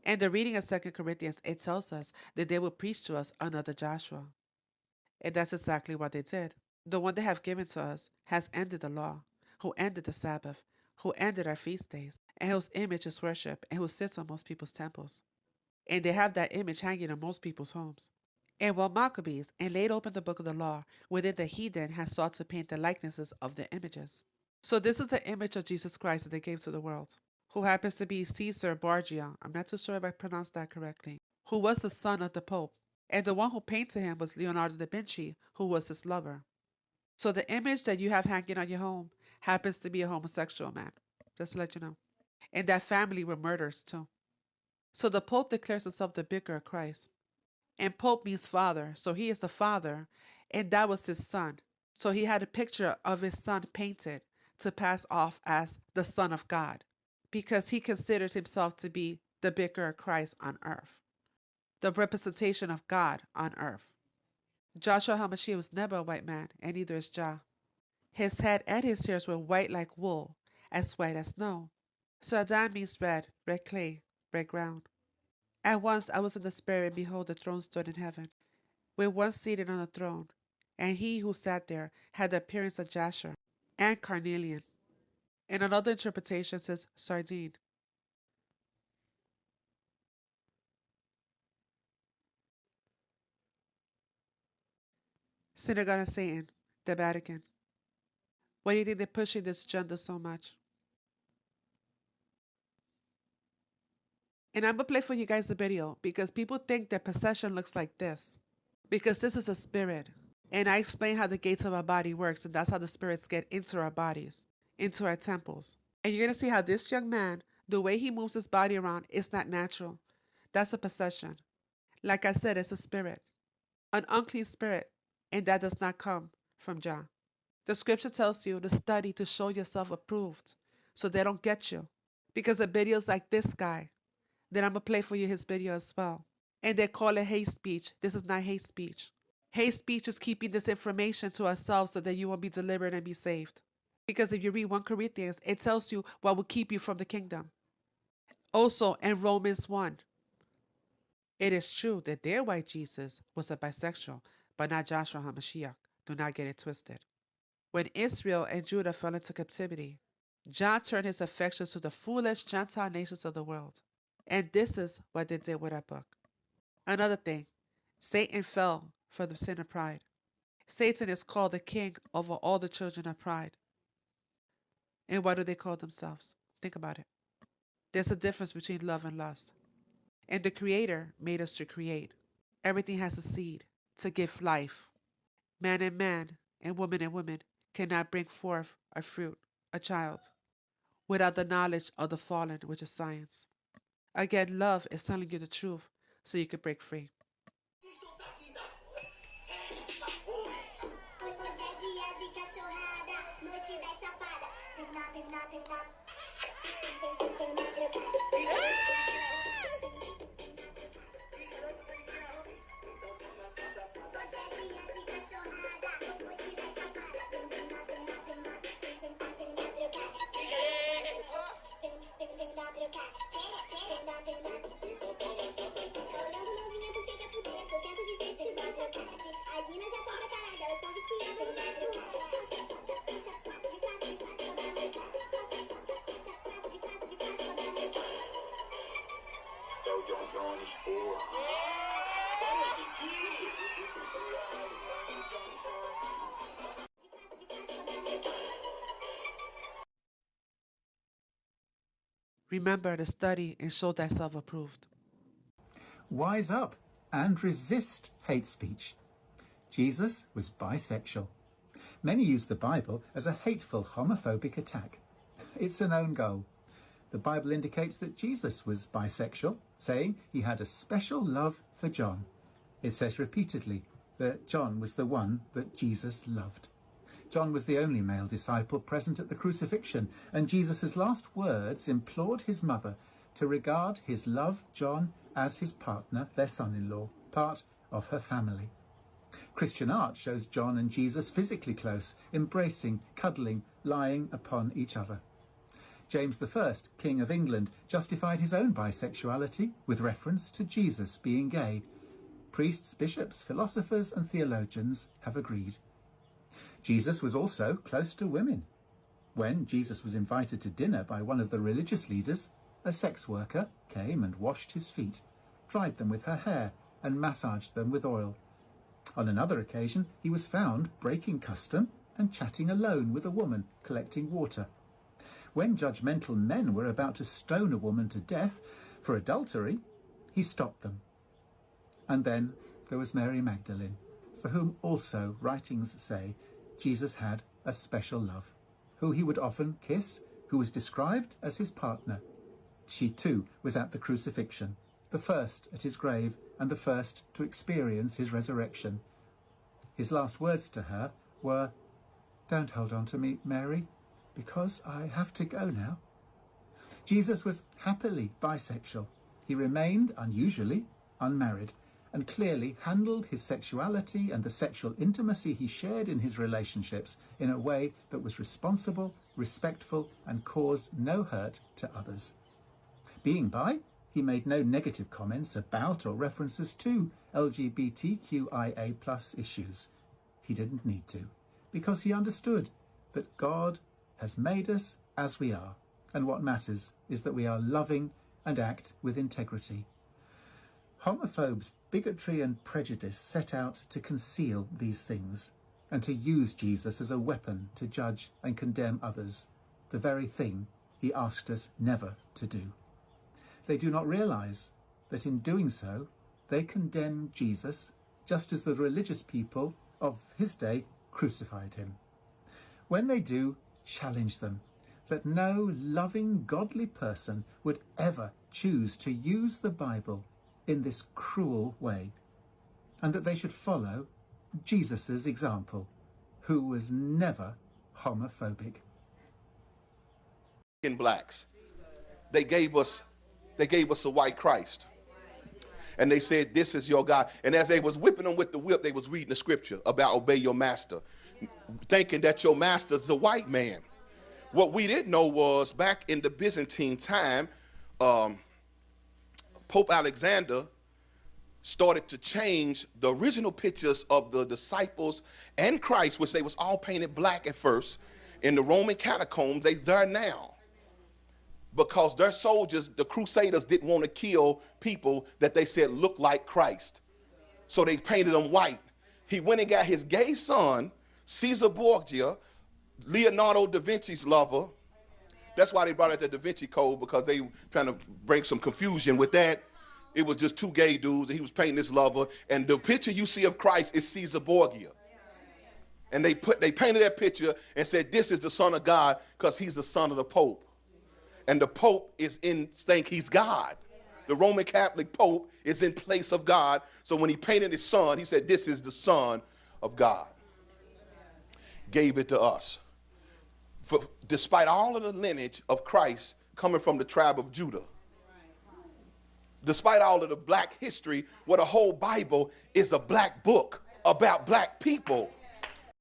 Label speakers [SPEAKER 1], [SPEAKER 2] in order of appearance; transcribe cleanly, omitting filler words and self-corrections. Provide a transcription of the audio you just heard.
[SPEAKER 1] And the reading of 2 Corinthians, it tells us that they will preach to us another Joshua. And that's exactly what they did. The one they have given to us has ended the law, who ended the Sabbath, who ended our feast days, and whose image is worship, and who sits on most people's temples. And they have that image hanging in most people's homes. And while Maccabees and laid open the book of the law, within the heathen has sought to paint the likenesses of the images. So this is the image of Jesus Christ that they gave to the world, who happens to be Caesar Borgia. I'm not too sure if I pronounced that correctly. Who was the son of the Pope. And the one who painted him was Leonardo da Vinci, who was his lover. So the image that you have hanging on your home happens to be a homosexual man, just to let you know. And that family were murderers too. So the Pope declares himself the vicar of Christ. And Pope means father, so he is the father, and that was his son. So he had a picture of his son painted to pass off as the Son of God, because he considered himself to be the vicar of Christ on earth, the representation of God on earth. Joshua HaMashiach was never a white man, and neither is Jah. His head and his hairs were white like wool, as white as snow. So Adam means red, red clay, red ground. At once I was in the spirit, and behold, the throne stood in heaven, with one seated on the throne, and he who sat there had the appearance of Jasher and carnelian. And another interpretation says sardine. Synagogue of Satan, the Vatican. Why do you think they're pushing this agenda so much? And I'm going to play for you guys a video because people think that possession looks like this. Because this is a spirit. And I explain how the gates of our body works, and that's how the spirits get into our bodies, into our temples. And you're going to see how this young man, the way he moves his body around, is not natural. That's a possession. Like I said, it's a spirit, an unclean spirit, and that does not come from Jah. The scripture tells you to study to show yourself approved so they don't get you. Because of videos like this guy, then I'm going to play for you his video as well. And they call it hate speech. This is not hate speech. Hate speech is keeping this information to ourselves so that you won't be delivered and be saved. Because if you read 1 Corinthians, it tells you what will keep you from the kingdom. Also, in Romans 1, it is true that their white Jesus was a bisexual, but not Joshua HaMashiach. Do not get it twisted. When Israel and Judah fell into captivity, John turned his affections to the foolish Gentile nations of the world. And this is what they did with our book. Another thing, Satan fell for the sin of pride. Satan is called the king over all the children of pride. And what do they call themselves? Think about it. There's a difference between love and lust. And the Creator made us to create. Everything has a seed to give life. Man and woman cannot bring forth a fruit, a child, without the knowledge of the fallen, which is science. Again, love is telling you the truth so you can break free. Remember to study and show thyself approved.
[SPEAKER 2] Wise up and resist hate speech. Jesus was bisexual. Many use the Bible as a hateful, homophobic attack. It's an own goal. The Bible indicates that Jesus was bisexual, saying he had a special love for John. It says repeatedly that John was the one that Jesus loved. John was the only male disciple present at the crucifixion, and Jesus' last words implored his mother to regard his love, John, as his partner, their son-in-law, part of her family. Christian art shows John and Jesus physically close, embracing, cuddling, lying upon each other. James I, King of England, justified his own bisexuality with reference to Jesus being gay. Priests, bishops, philosophers and theologians have agreed. Jesus was also close to women. When Jesus was invited to dinner by one of the religious leaders, a sex worker came and washed his feet, dried them with her hair and massaged them with oil. On another occasion, he was found breaking custom and chatting alone with a woman collecting water. When judgmental men were about to stone a woman to death for adultery, he stopped them. And then there was Mary Magdalene, for whom also writings say Jesus had a special love, who he would often kiss, who was described as his partner. She too was at the crucifixion, the first at his grave and the first to experience his resurrection. His last words to her were, "Don't hold on to me, Mary, because I have to go now." Jesus was happily bisexual. He remained, unusually, unmarried, and clearly handled his sexuality and the sexual intimacy he shared in his relationships in a way that was responsible, respectful, and caused no hurt to others. Being bi, he made no negative comments about or references to LGBTQIA+ issues. He didn't need to, because he understood that God has made us as we are, and what matters is that we are loving and act with integrity. Homophobes, bigotry and prejudice set out to conceal these things and to use Jesus as a weapon to judge and condemn others, the very thing he asked us never to do. They do not realize that in doing so, they condemn Jesus just as the religious people of his day crucified him. When they do, challenge them that no loving, godly person would ever choose to use the Bible in this cruel way, and that they should follow Jesus's example, who was never homophobic.
[SPEAKER 3] In blacks, they gave us a white Christ, and they said, "This is your God." And as they was whipping them with the whip, they was reading the scripture about obey your master, thinking that your master's a white man. What we didn't know was back in the Byzantine time, Pope Alexander started to change the original pictures of the disciples and Christ, which they was all painted black at first in the Roman catacombs. They're there now because their soldiers, the Crusaders, didn't want to kill people that they said looked like Christ, so they painted them white. He went and got his gay son, Caesar Borgia, Leonardo da Vinci's lover. That's why they brought out the Da Vinci Code, because they trying to bring some confusion with that. It was just two gay dudes, and he was painting this lover. And the picture you see of Christ is Caesar Borgia. And they painted that picture and said, "This is the Son of God," because he's the son of the Pope. And the Pope think he's God. The Roman Catholic Pope is in place of God. So when he painted his son, he said, "This is the Son of God." Gave it to us. Despite all of the lineage of Christ coming from the tribe of Judah, despite all of the black history, where the whole Bible is a black book about black people,